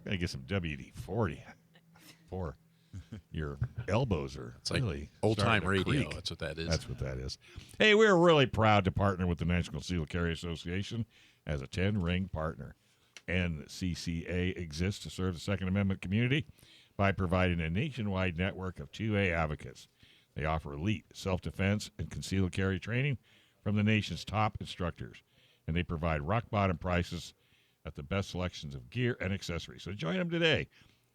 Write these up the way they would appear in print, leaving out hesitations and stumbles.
Gotta get some WD-40 for your elbows are It's like really old-time starting to radio. creak. That's what that is. That's what that is. Hey, we're really proud to partner with the National Concealed Carry Association as a 10-ring partner. NCCA exists to serve the Second Amendment community by providing a nationwide network of 2A advocates. They offer elite self-defense and concealed carry training from the nation's top instructors, and they provide rock-bottom prices at the best selections of gear and accessories. So join them today.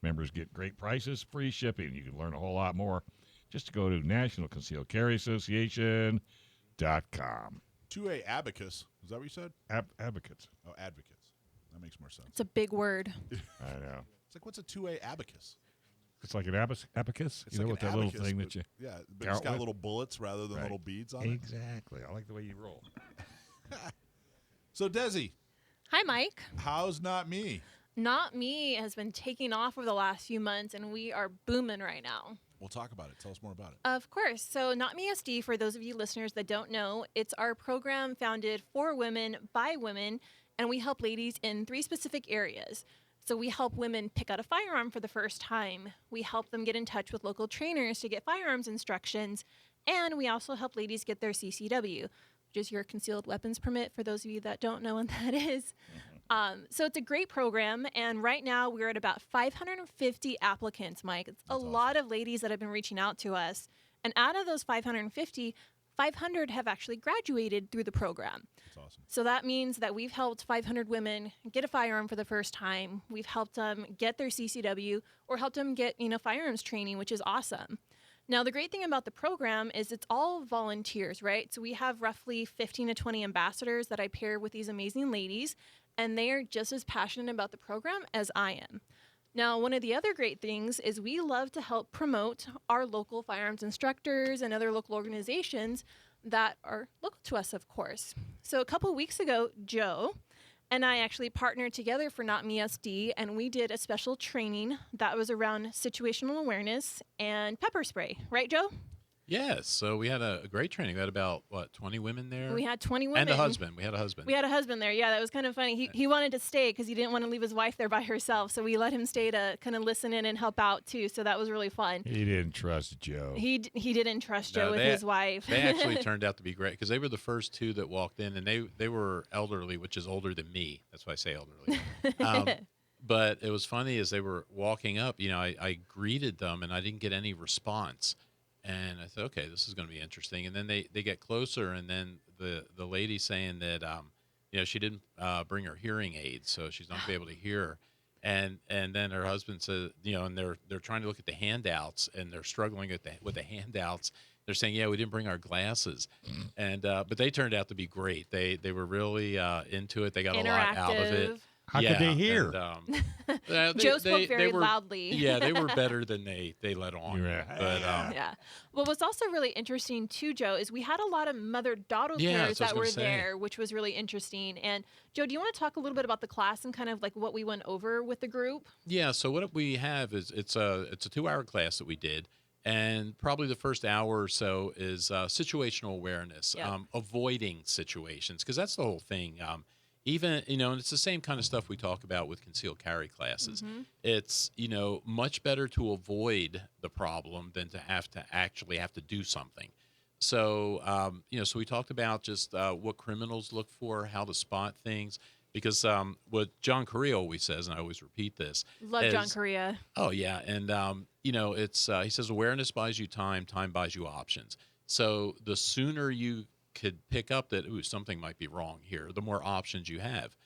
Members get great prices, free shipping. You can learn a whole lot more. Just go to National Concealed Carry Association.com. 2A abacus. Is that what you said? Advocates. Oh, advocates. That makes more sense. It's a big word. I know. It's like, what's a 2A abacus? It's like an abacus. It's You know, like with an that abacus, little thing but, that you... Yeah, but it's count got with? little bullets rather than Right. little beads on it. Exactly. I like the way you roll. So, Desi, Hi, Mike. how's Not Me? Not Me has been taking off over the last few months, and we are booming right now. We'll talk about it. Tell us more about it. Of course. So NotMeSD, for those of you listeners that don't know, it's our program founded for women, by women, and we help ladies in 3 specific areas. So we help women pick out a firearm for the first time. We help them get in touch with local trainers to get firearms instructions. And we also help ladies get their CCW, which is your concealed weapons permit, for those of you that don't know what that is. So it's a great program, and right now we're at about 550 applicants, Mike. It's a lot of ladies that have been reaching out to us, and out of those 550, 500 have actually graduated through the program. That's awesome. So that means that we've helped 500 women get a firearm for the first time. We've helped them get their CCW or helped them get, firearms training, which is awesome. Now, the great thing about the program is it's all volunteers, right? So we have roughly 15 to 20 ambassadors that I pair with these amazing ladies, and they are just as passionate about the program as I am. Now, one of the other great things is we love to help promote our local firearms instructors and other local organizations that are local to us, of course. So a couple of weeks ago, Joe and I actually partnered together for NotMeSD, and we did a special training that was around situational awareness and pepper spray. Right, Joe? Yes. So we had a great training. We had about, 20 women there? We had 20 women. And a husband. We had a husband. We had a husband there. Yeah, that was kind of funny. He wanted to stay because he didn't want to leave his wife there by herself. So we let him stay to kind of listen in and help out, too. So that was really fun. He didn't trust Joe. He didn't trust Joe No, with his wife. They actually turned out to be great because they were the first 2 that walked in, and they were elderly, which is older than me. That's why I say elderly. But it was funny as they were walking up, I greeted them, and I didn't get any response. And I thought, okay, this is going to be interesting. And then they get closer, and then the lady saying that, she didn't bring her hearing aids, so she's not going to be able to hear. And then her husband said, and they're trying to look at the handouts, and they're struggling with the handouts. They're saying, yeah, we didn't bring our glasses. And but they turned out to be great. They were really into it. They got a lot out of it. How could they hear? And, Joe spoke very loudly. Yeah, they were better than they let on. Right. But, yeah. Well, what's also really interesting, too, Joe, is we had a lot of mother-daughter pairs that were there, which was really interesting. And, Joe, do you want to talk a little bit about the class and kind of like what we went over with the group? Yeah, so what we have is it's a 2-hour class that we did. And probably the first hour or so is situational awareness, avoiding situations, because that's the whole thing. Even, and it's the same kind of stuff we talk about with concealed carry classes. Mm-hmm. It's, much better to avoid the problem than to actually have to do something. So, so we talked about just what criminals look for, how to spot things, because what John Correa always says, and I always repeat this. Love John Correa. Oh, yeah. And, it's, he says, awareness buys you time buys you options. So the sooner you could pick up that, something might be wrong here, the more options you have,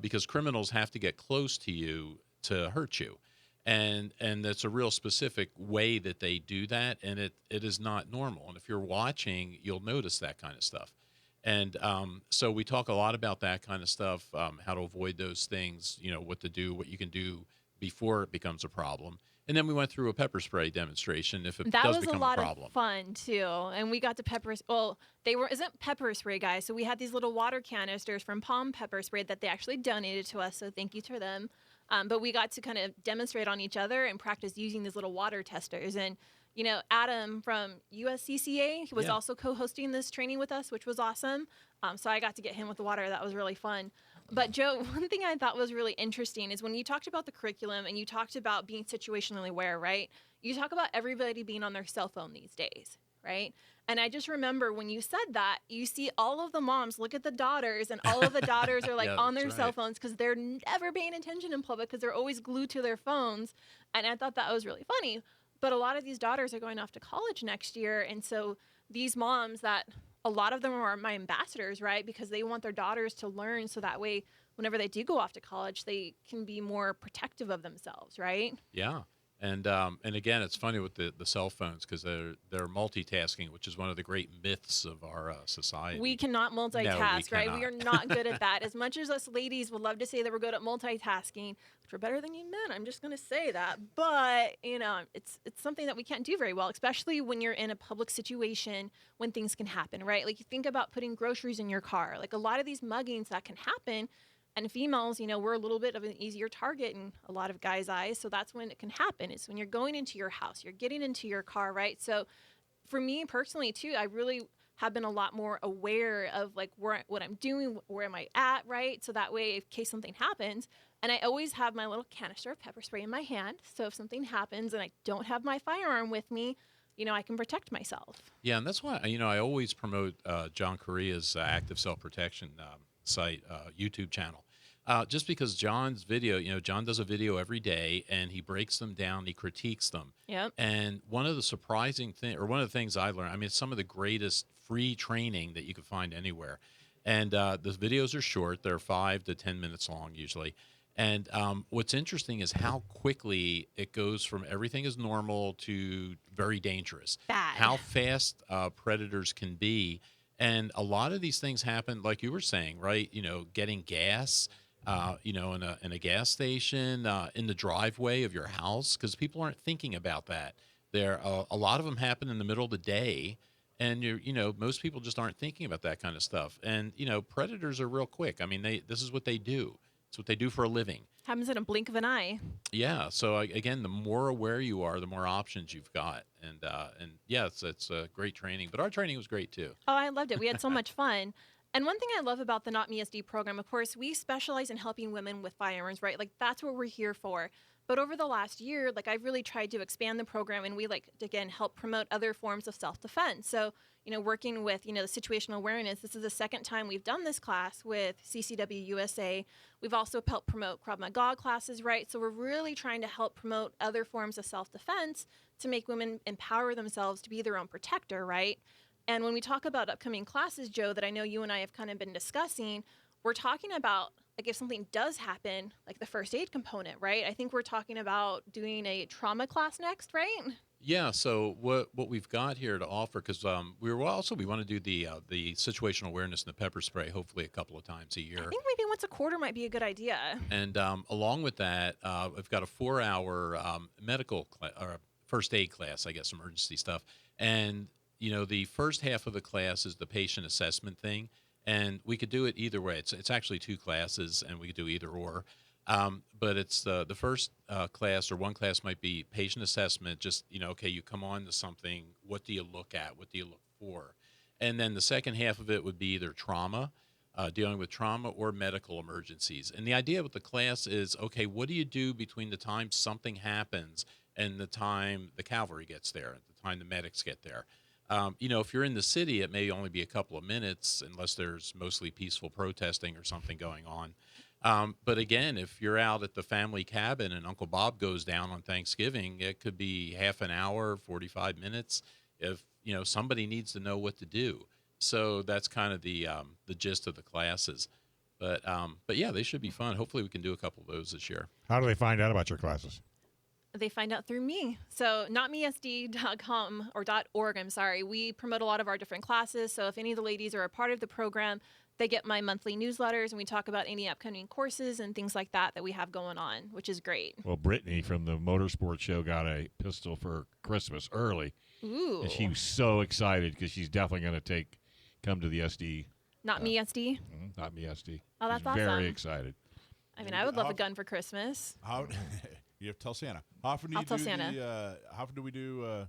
because criminals have to get close to you to hurt you. And that's a real specific way that they do that, and it is not normal. And if you're watching, you'll notice that kind of stuff. And so we talk a lot about that kind of stuff, how to avoid those things, what to do, what you can do before it becomes a problem. And then we went through a pepper spray demonstration if it does become a problem. That was a lot of fun, too. And we got to isn't pepper spray, guys. So we had these little water canisters from Palm Pepper Spray that they actually donated to us, so thank you to them. But we got to kind of demonstrate on each other and practice using these little water testers. And, Adam from USCCA, he was also co-hosting this training with us, which was awesome. So I got to get him with the water. That was really fun. But Joe, one thing I thought was really interesting is when you talked about the curriculum and you talked about being situationally aware, right? You talk about everybody being on their cell phone these days, right? And I just remember when you said that, you see all of the moms look at the daughters, and all of the daughters are like Yeah, on their that's cell right. phones because they're never paying attention in public because they're always glued to their phones. And I thought that was really funny. But a lot of these daughters are going off to college next year. And so these moms that a lot of them are my ambassadors, right? Because they want their daughters to learn so that way, whenever they do go off to college, they can be more protective of themselves, right? Yeah. And again, it's funny with the cell phones because they're multitasking, which is one of the great myths of our society. We cannot multitask, right? We cannot. are not good at that. As much as us ladies would love to say that we're good at multitasking, which we're better than you men, I'm just going to say that. But, it's something that we can't do very well, especially when you're in a public situation when things can happen, right? Like you think about putting groceries in your car. Like a lot of these muggings that can happen. And females, we're a little bit of an easier target in a lot of guys' eyes. So that's when it can happen. It's when you're going into your house, you're getting into your car, right? So for me personally, too, I really have been a lot more aware of like what I'm doing, where am I at, right? So that way, in case something happens, and I always have my little canister of pepper spray in my hand. So if something happens and I don't have my firearm with me, I can protect myself. Yeah, and that's why I always promote John Correa's active self-protection site YouTube channel. Just because John's video, John does a video every day and he breaks them down, he critiques them. Yep. And one of the surprising things, or one of the things I learned, it's some of the greatest free training that you can find anywhere. And the videos are short, they're 5 to 10 minutes long usually. And what's interesting is how quickly it goes from everything is normal to very dangerous. Bad. How fast predators can be. And a lot of these things happen, like you were saying, right? Getting gas, in a gas station, in the driveway of your house, because people aren't thinking about that. A lot of them happen in the middle of the day, and most people just aren't thinking about that kind of stuff. And predators are real quick. This is what they do. It's what they do for a living. Happens in a blink of an eye. Yeah. So again, the more aware you are, the more options you've got. And yeah, it's a great training. But our training was great too. Oh, I loved it. We had so much fun. And one thing I love about the NotMeSD program, of course, we specialize in helping women with firearms, right? Like that's what we're here for. But over the last year, I've really tried to expand the program, and we again help promote other forms of self-defense. So, working with, the situational awareness, this is the second time we've done this class with CCW USA. We've also helped promote Krav Maga classes, right? So we're really trying to help promote other forms of self-defense to make women empower themselves to be their own protector, right? And when we talk about upcoming classes, Joe, that I know you and I have kind of been discussing, we're talking about if something does happen, the first aid component, right? I think we're talking about doing a trauma class next, right? Yeah. So what we've got here to offer, because we want to do the situational awareness and the pepper spray, hopefully a couple of times a year. I think maybe once a quarter might be a good idea. And along with that, I've got a 4-hour medical or first aid class, I guess, emergency stuff. And the first half of the class is the patient assessment thing. And we could do it either way. It's actually 2 classes, and we could do either or. But it's the first class, or one class might be patient assessment. Just, okay, you come on to something. What do you look at? What do you look for? And then the second half of it would be either trauma, dealing with trauma, or medical emergencies. And the idea with the class is, okay, what do you do between the time something happens and the time the cavalry gets there, the time the medics get there? If you're in the city, it may only be a couple of minutes unless there's mostly peaceful protesting or something going on. But again, if you're out at the family cabin and Uncle Bob goes down on Thanksgiving, it could be half an hour, 45 minutes, if, somebody needs to know what to do. So that's kind of the gist of the classes. But yeah, they should be fun. Hopefully we can do a couple of those this year. How do they find out about your classes? They find out through me. So notmesd.com or .org, I'm sorry. We promote a lot of our different classes. So if any of the ladies are a part of the program, they get my monthly newsletters, and we talk about any upcoming courses and things like that we have going on, which is great. Well, Brittany from the Motorsports Show got a pistol for Christmas early. Ooh. And she was so excited because she's definitely going to come to the SD. NotMeSD? NotMeSD. Oh, that's She's awesome. very excited. I would love a gun for Christmas. How you have to tell Santa. How often do I'll tell Santa. How often do we do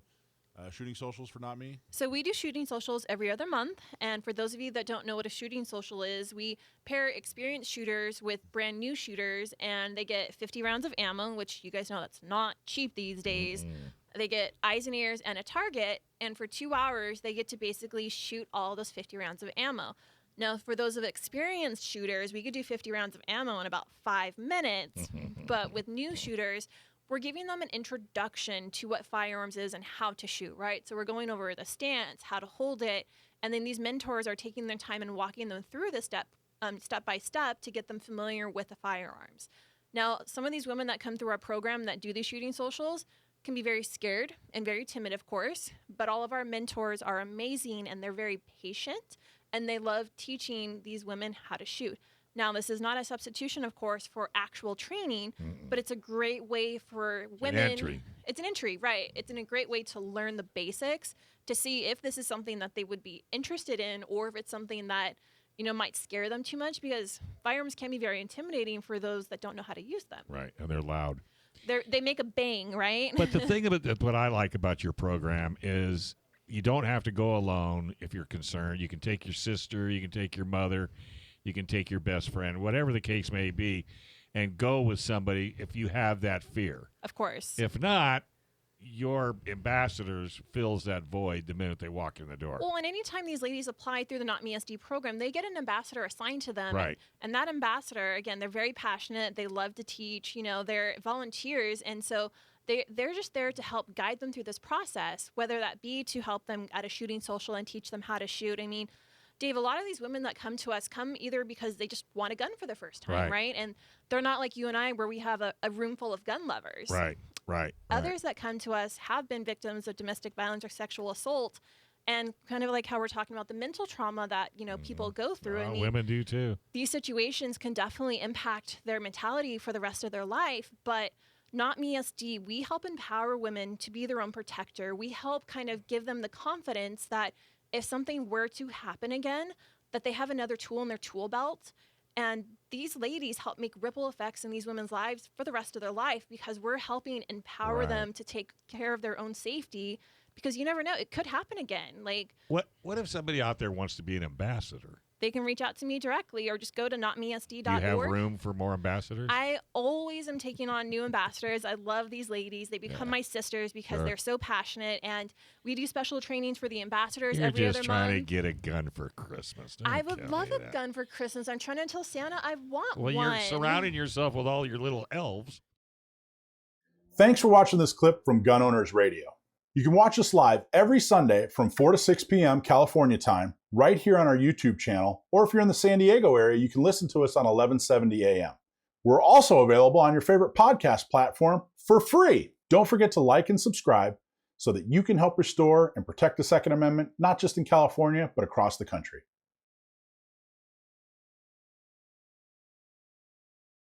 Shooting socials for Not Me? So we do shooting socials every other month. And for those of you that don't know what a shooting social is, we pair experienced shooters with brand new shooters, and they get 50 rounds of ammo, which you guys know that's not cheap these days. They get eyes and ears and a target. And for 2 hours, they get to basically shoot all those 50 rounds of ammo. Now, for those of experienced shooters, we could do 50 rounds of ammo in about 5 minutes. But with new shooters, we're giving them an introduction to what firearms is and how to shoot, right? So we're going over the stance, how to hold it, and then these mentors are taking their time and walking them through the step by step to get them familiar with the firearms. Now, some of these women that come through our program that do these shooting socials can be very scared and very timid, of course, but all of our mentors are amazing and they're very patient and they love teaching these women how to shoot. Now, this is not a substitution, of course, for actual training, but it's a great way for women. An entry. It's an entry, right. It's a great way to learn the basics, to see if this is something that they would be interested in or if it's something that, might scare them too much, because firearms can be very intimidating for those that don't know how to use them. Right, and they're loud. They make a bang, right? But the thing about what I like about your program is you don't have to go alone if you're concerned. You can take your sister, you can take your mother, you can take your best friend, whatever the case may be, and go with somebody if you have that fear. Of course. If not, your ambassadors fills that void the minute they walk in the door. Well, and anytime these ladies apply through the NotMeSD program, they get an ambassador assigned to them. Right. And that ambassador, again, they're very passionate. They love to teach. They're volunteers. And so they're just there to help guide them through this process, whether that be to help them at a shooting social and teach them how to shoot. I mean, Dave, a lot of these women that come to us come either because they just want a gun for the first time, right? And they're not like you and I where we have a room full of gun lovers. Right. Others that come to us have been victims of domestic violence or sexual assault, and kind of like how we're talking about the mental trauma that, people go through. Well, and women do too. These situations can definitely impact their mentality for the rest of their life, but NotMeSD, we help empower women to be their own protector. We help kind of give them the confidence that if something were to happen again, that they have another tool in their tool belt. And these ladies help make ripple effects in these women's lives for the rest of their life, because we're helping empower them to take care of their own safety, because you never know, it could happen again. Like, what if somebody out there wants to be an ambassador? They can reach out to me directly or just go to notmesd.org. Do you have room for more ambassadors? I always am taking on new ambassadors. I love these ladies. They become my sisters because they're so passionate. And we do special trainings for the ambassadors You're every other just month. trying to get a gun for Christmas. Don't I would tell love me a that. gun for Christmas. I'm trying to tell Santa I want Well, one. you're surrounding yourself with all your little elves. Thanks for watching this clip from Gun Owners Radio. You can watch us live every Sunday from 4 to 6 p.m. California time, right here on our YouTube channel, or if you're in the San Diego area, you can listen to us on 1170 a.m. We're also available on your favorite podcast platform for free. Don't forget to like and subscribe so that you can help restore and protect the Second Amendment, not just in California, but across the country.